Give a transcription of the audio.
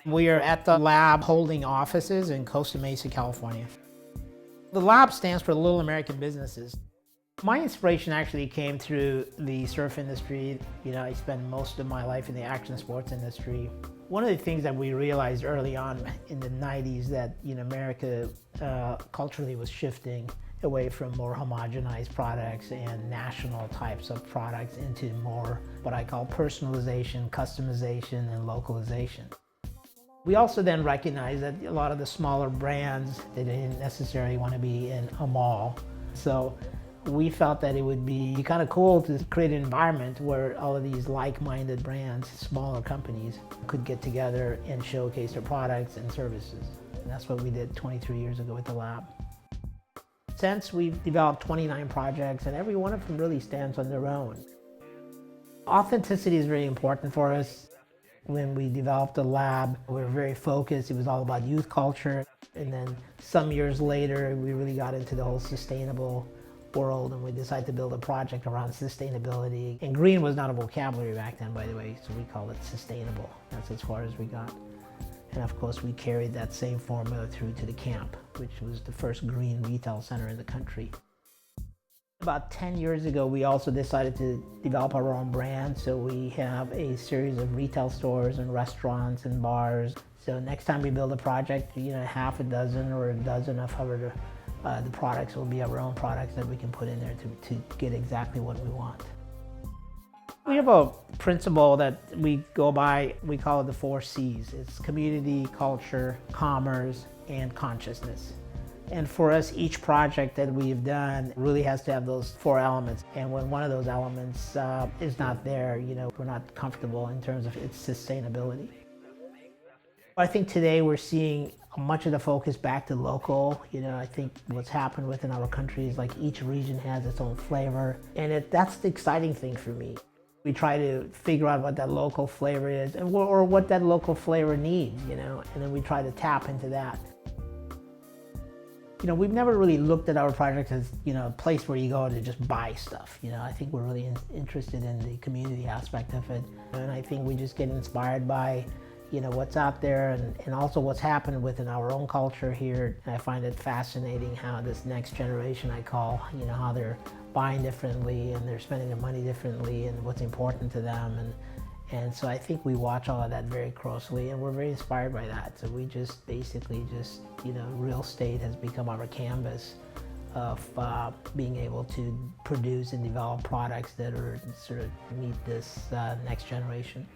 We are at the lab holding offices in Costa Mesa, California. The lab stands for Little American Businesses. My inspiration actually came through the surf industry. I spent most of my life in the action sports industry. One of the things that we realized early on in the 90s that America culturally was shifting away from more homogenized products and national types of products into more what I call personalization, customization, and localization. We also then recognized that a lot of the smaller brands, they didn't necessarily want to be in a mall. So we felt that it would be kind of cool to create an environment where all of these like-minded brands, smaller companies, could get together and showcase their products and services. And that's what we did 23 years ago with the lab. Since we've developed 29 projects, and every one of them really stands on their own. Authenticity is very important for us. When we developed the lab, we were very focused. It was all about youth culture. And then some years later, we really got into the whole sustainable world, and we decided to build a project around sustainability. And green was not a vocabulary back then, by the way, so we called it sustainable. That's as far as we got. And of course, we carried that same formula through to the camp, which was the first green retail center in the country. About 10 years ago, we also decided to develop our own brand. So we have a series of retail stores and restaurants and bars. So next time we build a project, half a dozen or a dozen of however the products will be our own products that we can put in there to get exactly what we want. We have a principle that we go by, we call it the 4 C's. It's community, culture, commerce, and consciousness. And for us, each project that we've done really has to have those 4 elements. And when one of those elements is not there, we're not comfortable in terms of its sustainability. I think today we're seeing much of the focus back to local. I think what's happened within our country is like each region has its own flavor. And that's the exciting thing for me. We try to figure out what that local flavor is or what that local flavor needs, and then we try to tap into that. We've never really looked at our project as, a place where you go to just buy stuff. I think we're really interested in the community aspect of it. And I think we just get inspired by, what's out there and also what's happened within our own culture here. And I find it fascinating how this next generation, I call, how they're buying differently and they're spending their money differently and what's important to them. And so I think we watch all of that very closely, and we're very inspired by that. So we just basically real estate has become our canvas of being able to produce and develop products that are sort of meet this next generation.